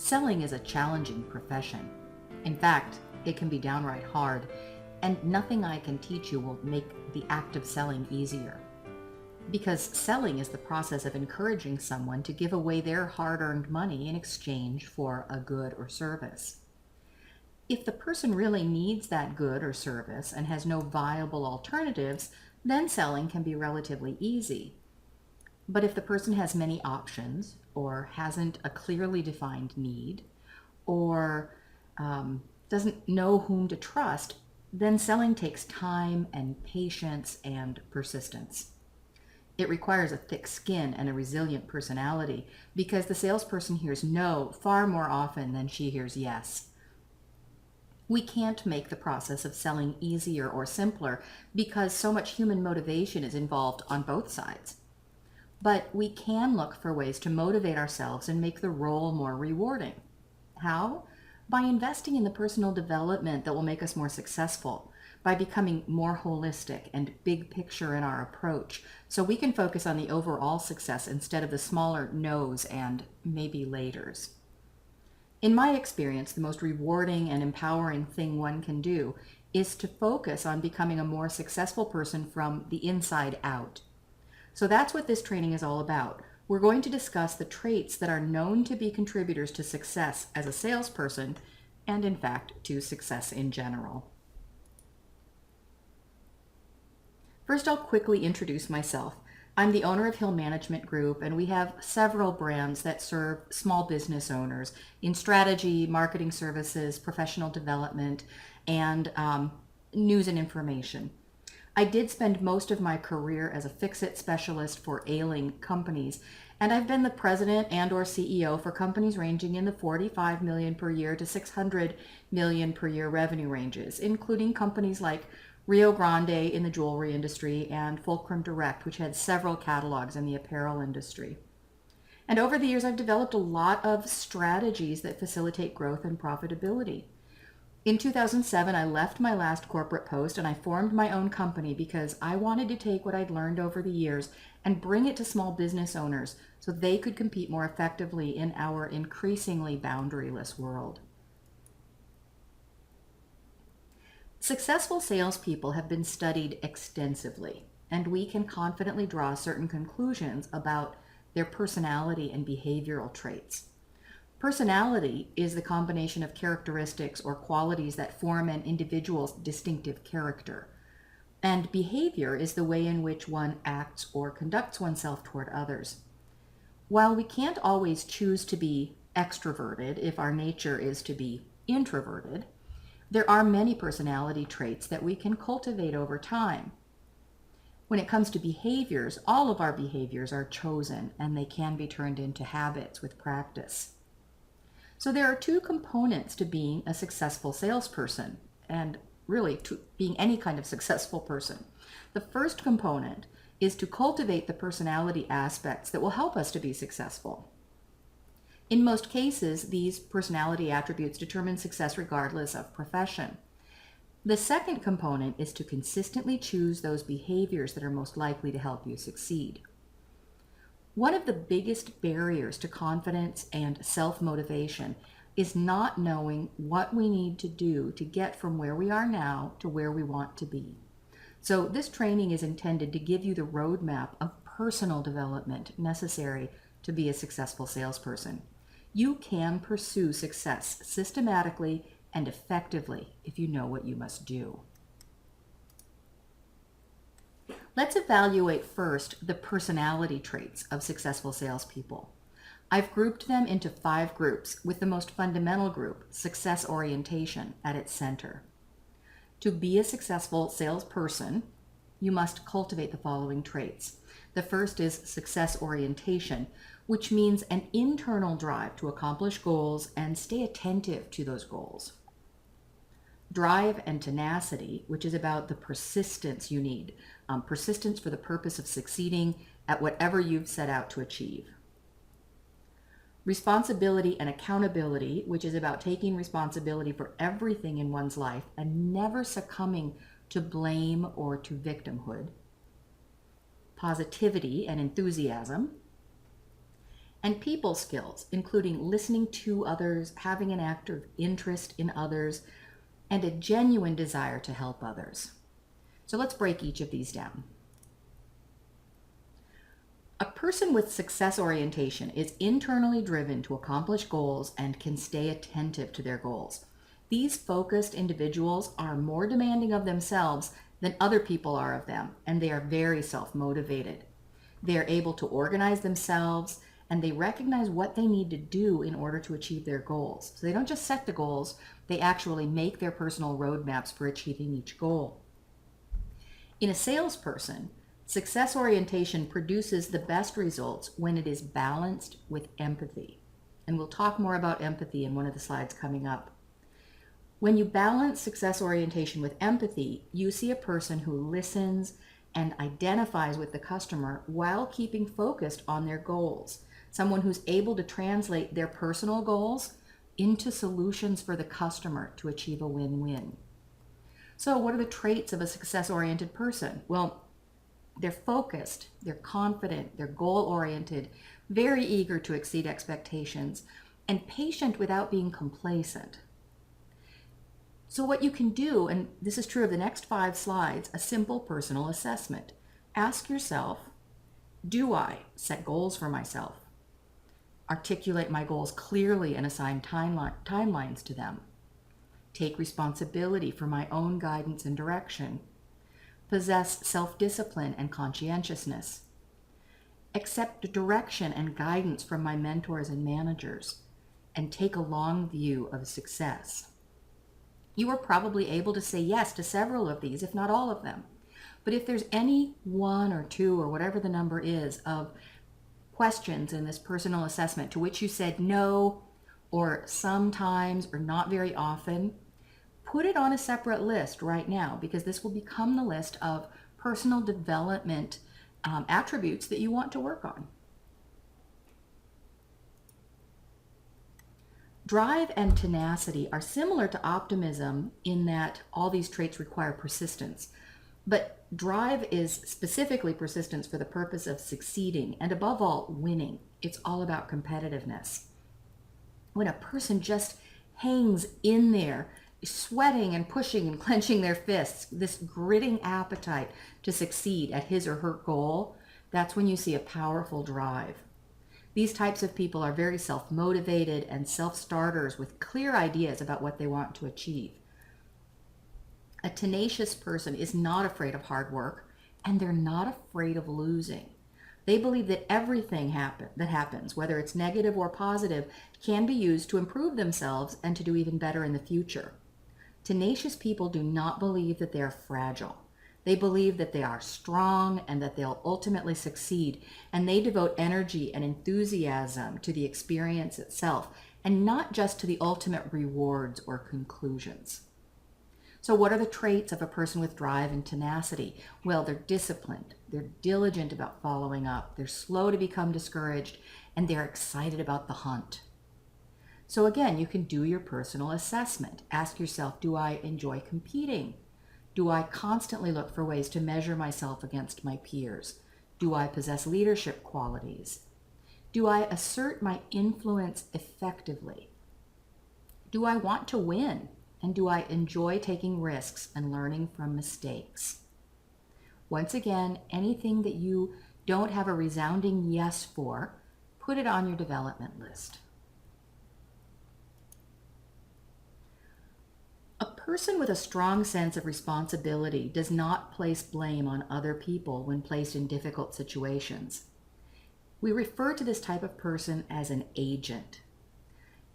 Selling is a challenging profession. In fact, it can be downright hard, and nothing I can teach you will make the act of selling easier. Because selling is the process of encouraging someone to give away their hard-earned money in exchange for a good or service. If the person really needs that good or service and has no viable alternatives, then selling can be relatively easy. But if the person has many options or hasn't a clearly defined need or doesn't know whom to trust, then selling takes time and patience and persistence. It requires a thick skin and a resilient personality because the salesperson hears no far more often than she hears yes. We can't make the process of selling easier or simpler because so much human motivation is involved on both sides. But we can look for ways to motivate ourselves and make the role more rewarding. How? By investing in the personal development that will make us more successful, by becoming more holistic and big picture in our approach, so we can focus on the overall success instead of the smaller no's and maybe laters. In my experience, the most rewarding and empowering thing one can do is to focus on becoming a more successful person from the inside out. So that's what this training is all about. We're going to discuss the traits that are known to be contributors to success as a salesperson and, in fact, to success in general. First, I'll quickly introduce myself. I'm the owner of Hill Management Group, and we have several brands that serve small business owners in strategy, marketing services, professional development, and news and information. I did spend most of my career as a fix-it specialist for ailing companies, and I've been the president and or CEO for companies ranging in the 45 million per year to 600 million per year revenue ranges, including companies like Rio Grande in the jewelry industry and Fulcrum Direct, which had several catalogs in the apparel industry. And over the years, I've developed a lot of strategies that facilitate growth and profitability. In 2007, I left my last corporate post and I formed my own company because I wanted to take what I'd learned over the years and bring it to small business owners so they could compete more effectively in our increasingly boundaryless world. Successful salespeople have been studied extensively, and we can confidently draw certain conclusions about their personality and behavioral traits. Personality is the combination of characteristics or qualities that form an individual's distinctive character, and behavior is the way in which one acts or conducts oneself toward others. While we can't always choose to be extroverted if our nature is to be introverted, there are many personality traits that we can cultivate over time. When it comes to behaviors, all of our behaviors are chosen and they can be turned into habits with practice. So there are two components to being a successful salesperson and really to being any kind of successful person. The first component is to cultivate the personality aspects that will help us to be successful. In most cases, these personality attributes determine success regardless of profession. The second component is to consistently choose those behaviors that are most likely to help you succeed. One of the biggest barriers to confidence and self-motivation is not knowing what we need to do to get from where we are now to where we want to be. So this training is intended to give you the roadmap of personal development necessary to be a successful salesperson. You can pursue success systematically and effectively if you know what you must do. Let's evaluate first the personality traits of successful salespeople. I've grouped them into 5 groups, with the most fundamental group, success orientation, at its center. To be a successful salesperson, you must cultivate the following traits. The first is success orientation, which means an internal drive to accomplish goals and stay attentive to those goals. Drive and tenacity, which is about the persistence you need, persistence for the purpose of succeeding at whatever you've set out to achieve. Responsibility and accountability, which is about taking responsibility for everything in one's life and never succumbing to blame or to victimhood. Positivity and enthusiasm. and people skills, including listening to others, having an active interest in others, and a genuine desire to help others. So let's break each of these down. A person with success orientation is internally driven to accomplish goals and can stay attentive to their goals. These focused individuals are more demanding of themselves than other people are of them, and they are very self-motivated. They are able to organize themselves, and they recognize what they need to do in order to achieve their goals. So they don't just set the goals, they actually make their personal roadmaps for achieving each goal. In a salesperson, success orientation produces the best results when it is balanced with empathy. And we'll talk more about empathy in one of the slides coming up. When you balance success orientation with empathy, you see a person who listens and identifies with the customer while keeping focused on their goals. Someone who's able to translate their personal goals into solutions for the customer to achieve a win-win. So what are the traits of a success-oriented person? Well, they're focused, they're confident, they're goal-oriented, very eager to exceed expectations, and patient without being complacent. So what you can do, and this is true of the next 5 slides, a simple personal assessment. Ask yourself, do I set goals for myself? Articulate my goals clearly and assign timelines to them. Take responsibility for my own guidance and direction. Possess self-discipline and conscientiousness. Accept direction and guidance from my mentors and managers, and take a long view of success. You are probably able to say yes to several of these, if not all of them. But if there's any 1 or 2 or whatever the number is of questions in this personal assessment to which you said no, or sometimes, or not very often, put it on a separate list right now, because this will become the list of personal development attributes that you want to work on. Drive and tenacity are similar to optimism in that all these traits require persistence. But drive is specifically persistence for the purpose of succeeding and, above all, winning. It's all about competitiveness. When a person just hangs in there, sweating and pushing and clenching their fists, this gritting appetite to succeed at his or her goal, that's when you see a powerful drive. These types of people are very self-motivated and self-starters with clear ideas about what they want to achieve. A tenacious person is not afraid of hard work, and they're not afraid of losing. They believe that everything that happens, whether it's negative or positive, can be used to improve themselves and to do even better in the future. Tenacious people do not believe that they are fragile. They believe that they are strong and that they'll ultimately succeed, and they devote energy and enthusiasm to the experience itself and not just to the ultimate rewards or conclusions. So what are the traits of a person with drive and tenacity? Well, they're disciplined, they're diligent about following up, they're slow to become discouraged, and they're excited about the hunt. So again, you can do your personal assessment. Ask yourself, do I enjoy competing? Do I constantly look for ways to measure myself against my peers? Do I possess leadership qualities? Do I assert my influence effectively? Do I want to win? And do I enjoy taking risks and learning from mistakes? Once again, anything that you don't have a resounding yes for, put it on your development list. A person with a strong sense of responsibility does not place blame on other people when placed in difficult situations. We refer to this type of person as an agent.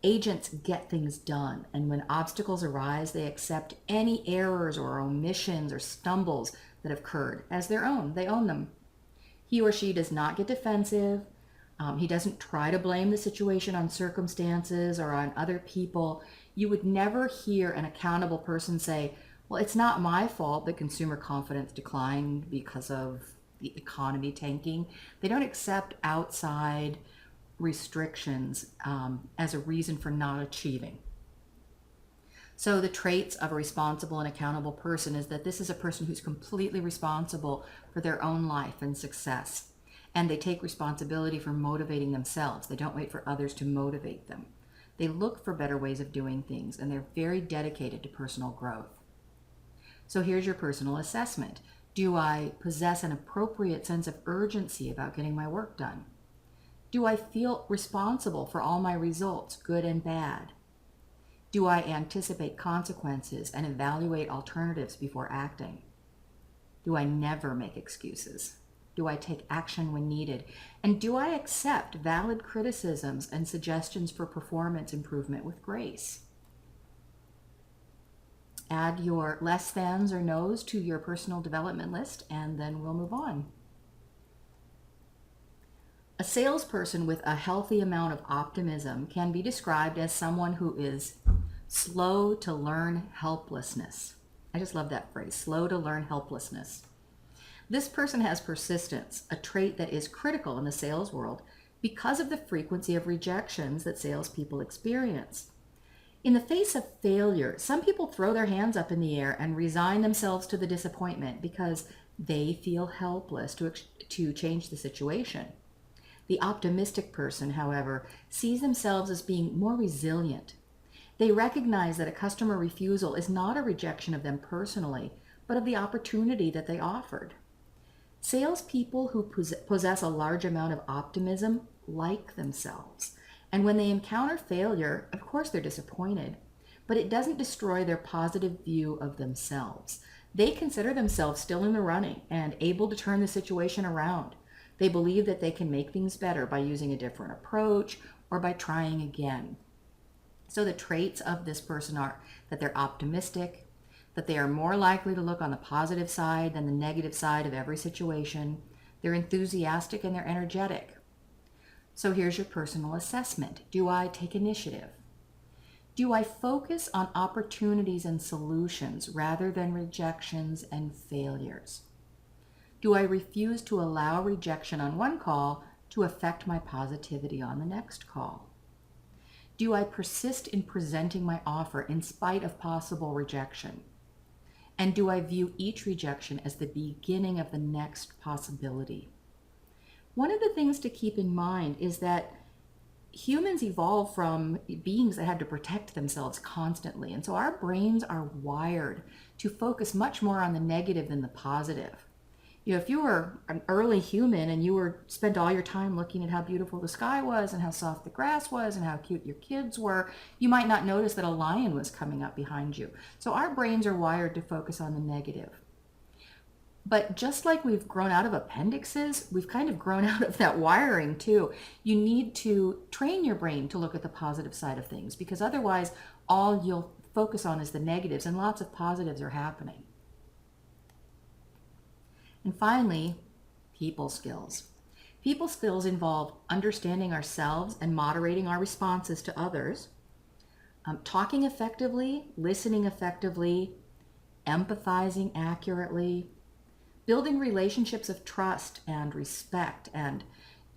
Agents get things done, and when obstacles arise, they accept any errors or omissions or stumbles that have occurred as their own. They own them. He or she does not get defensive. He doesn't try to blame the situation on circumstances or on other people. You would never hear an accountable person say, well, it's not my fault that consumer confidence declined because of the economy tanking. They don't accept outside restrictions as a reason for not achieving. So the traits of a responsible and accountable person is that this is a person who's completely responsible for their own life and success. And they take responsibility for motivating themselves. They don't wait for others to motivate them. They look for better ways of doing things, and they're very dedicated to personal growth. So here's your personal assessment. Do I possess an appropriate sense of urgency about getting my work done? Do I feel responsible for all my results, good and bad? Do I anticipate consequences and evaluate alternatives before acting? Do I never make excuses? Do I take action when needed? And do I accept valid criticisms and suggestions for performance improvement with grace? Add your less thans or no's to your personal development list, and then we'll move on. A salesperson with a healthy amount of optimism can be described as someone who is slow to learn helplessness. I just love that phrase, slow to learn helplessness. This person has persistence, a trait that is critical in the sales world because of the frequency of rejections that salespeople experience. In the face of failure, some people throw their hands up in the air and resign themselves to the disappointment because they feel helpless to change the situation. The optimistic person, however, sees themselves as being more resilient. They recognize that a customer refusal is not a rejection of them personally, but of the opportunity that they offered. Salespeople who possess a large amount of optimism like themselves. And when they encounter failure, of course they're disappointed, but it doesn't destroy their positive view of themselves. They consider themselves still in the running and able to turn the situation around. They believe that they can make things better by using a different approach or by trying again. So the traits of this person are that they're optimistic, that they are more likely to look on the positive side than the negative side of every situation. They're enthusiastic and they're energetic. So here's your personal assessment. Do I take initiative? Do I focus on opportunities and solutions rather than rejections and failures? Do I refuse to allow rejection on one call to affect my positivity on the next call? Do I persist in presenting my offer in spite of possible rejection? And do I view each rejection as the beginning of the next possibility? One of the things to keep in mind is that humans evolved from beings that had to protect themselves constantly. And so our brains are wired to focus much more on the negative than the positive. You know, if you were an early human and you spent all your time looking at how beautiful the sky was and how soft the grass was and how cute your kids were, you might not notice that a lion was coming up behind you. So our brains are wired to focus on the negative. But just like we've grown out of appendixes, we've kind of grown out of that wiring too. You need to train your brain to look at the positive side of things, because otherwise all you'll focus on is the negatives, and lots of positives are happening. And finally, people skills. People skills involve understanding ourselves and moderating our responses to others, talking effectively, listening effectively, empathizing accurately, building relationships of trust and respect, and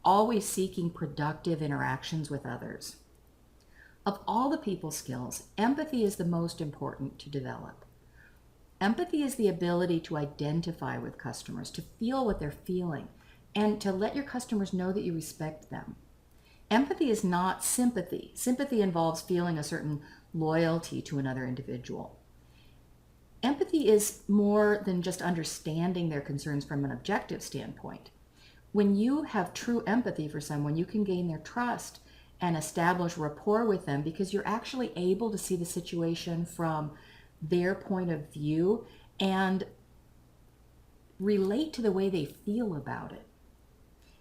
always seeking productive interactions with others. Of all the people skills, empathy is the most important to develop. Empathy is the ability to identify with customers, to feel what they're feeling, and to let your customers know that you respect them. Empathy is not sympathy. Sympathy involves feeling a certain loyalty to another individual. Empathy is more than just understanding their concerns from an objective standpoint. When you have true empathy for someone, you can gain their trust and establish rapport with them because you're actually able to see the situation from their point of view and relate to the way they feel about it.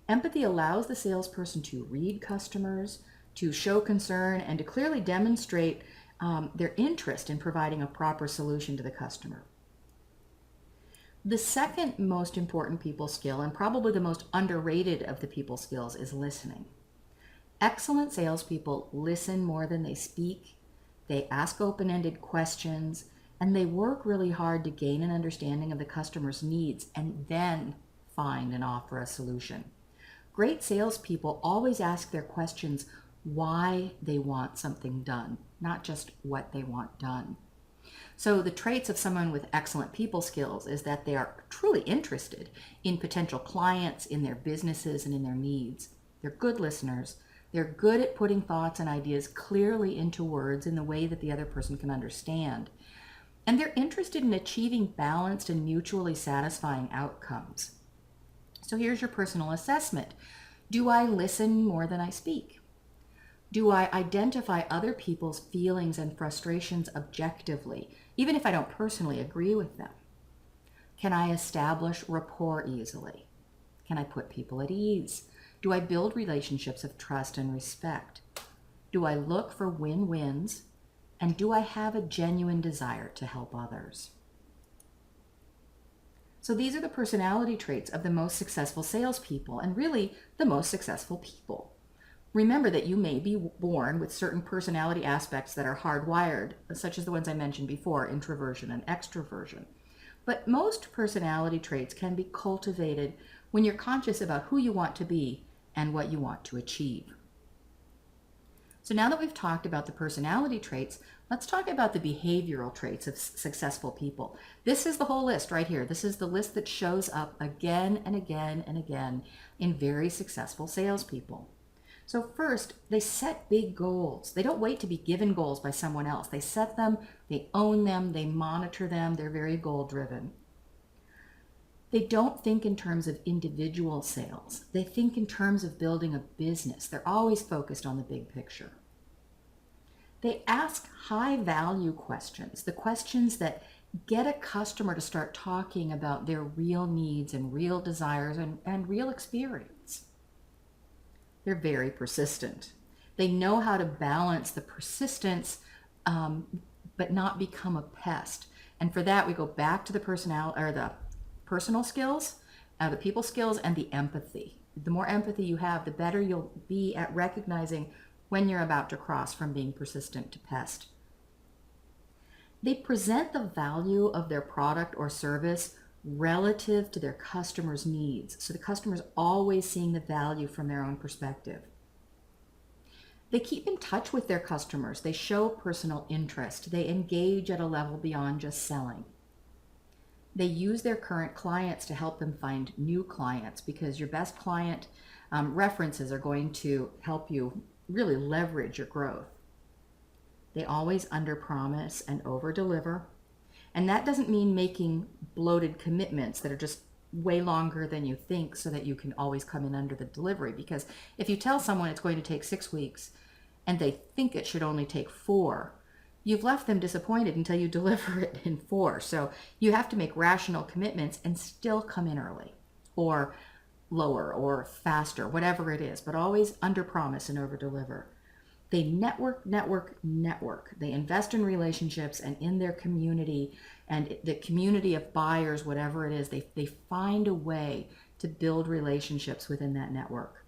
Empathy allows the salesperson to read customers, to show concern, and to clearly demonstrate their interest in providing a proper solution to the customer. The second most important people skill, and probably the most underrated of the people skills, is listening. Excellent salespeople listen more than they speak. They ask open-ended questions, and they work really hard to gain an understanding of the customer's needs and then find and offer a solution. Great salespeople always ask their questions why they want something done, not just what they want done. So the traits of someone with excellent people skills is that they are truly interested in potential clients, in their businesses, and in their needs. They're good listeners. They're good at putting thoughts and ideas clearly into words in the way that the other person can understand. And they're interested in achieving balanced and mutually satisfying outcomes. So here's your personal assessment. Do I listen more than I speak? Do I identify other people's feelings and frustrations objectively, even if I don't personally agree with them? Can I establish rapport easily? Can I put people at ease? Do I build relationships of trust and respect? Do I look for win-wins? And do I have a genuine desire to help others? So these are the personality traits of the most successful salespeople, and really the most successful people. Remember that you may be born with certain personality aspects that are hardwired, such as the ones I mentioned before, introversion and extroversion. But most personality traits can be cultivated when you're conscious about who you want to be and what you want to achieve. So now that we've talked about the personality traits, let's talk about the behavioral traits of successful people. This is the whole list right here. This is the list that shows up again and again and again in very successful salespeople. So first, they set big goals. They don't wait to be given goals by someone else. They set them, they own them, they monitor them. They're very goal-driven. They don't think in terms of individual sales. They think in terms of building a business. They're always focused on the big picture. They ask high-value questions, the questions that get a customer to start talking about their real needs and real desires and real experience. They're very persistent. They know how to balance the persistence, but not become a pest. And for that, we go back to the personal skills, the people skills, and the empathy. The more empathy you have, the better you'll be at recognizing when you're about to cross from being persistent to pest. They present the value of their product or service relative to their customers' needs. So the customer's always seeing the value from their own perspective. They keep in touch with their customers. They show personal interest. They engage at a level beyond just selling. They use their current clients to help them find new clients, because your best client references are going to help you really leverage your growth. They always underpromise and overdeliver. And that doesn't mean making bloated commitments that are just way longer than you think so that you can always come in under the delivery. Because if you tell someone it's going to take 6 weeks and they think it should only take 4, you've left them disappointed until you deliver it in 4. So you have to make rational commitments and still come in early or lower or faster, whatever it is, but always underpromise and overdeliver. They network. They invest in relationships and in their community and the community of buyers, whatever it is. They find a way to build relationships within that network.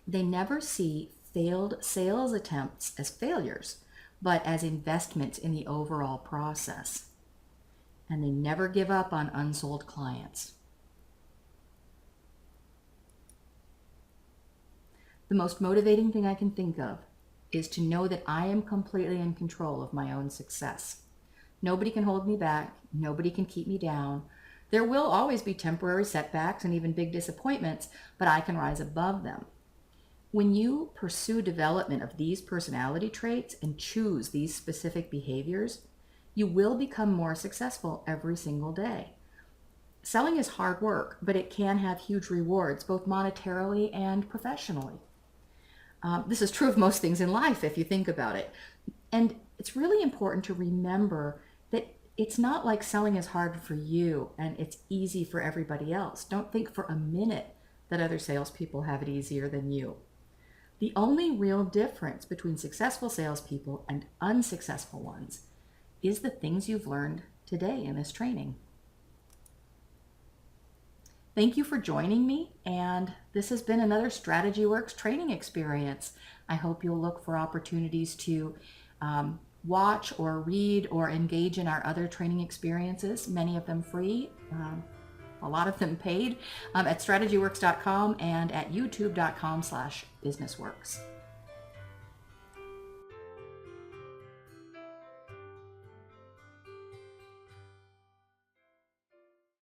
They never see failed sales attempts as failures, but as investments in the overall process. And they never give up on unsold clients. The most motivating thing I can think of is to know that I am completely in control of my own success. Nobody can hold me back. Nobody can keep me down. There will always be temporary setbacks and even big disappointments, but I can rise above them. When you pursue development of these personality traits and choose these specific behaviors, you will become more successful every single day. Selling is hard work, but it can have huge rewards, both monetarily and professionally. This is true of most things in life, if you think about it. And it's really important to remember that it's not like selling is hard for you and it's easy for everybody else. Don't think for a minute that other salespeople have it easier than you. The only real difference between successful salespeople and unsuccessful ones is the things you've learned today in this training. Thank you for joining me, and this has been another Strategy Works training experience. I hope you'll look for opportunities to watch or read or engage in our other training experiences, many of them free, a lot of them paid, at strategyworks.com and at youtube.com/businessworks.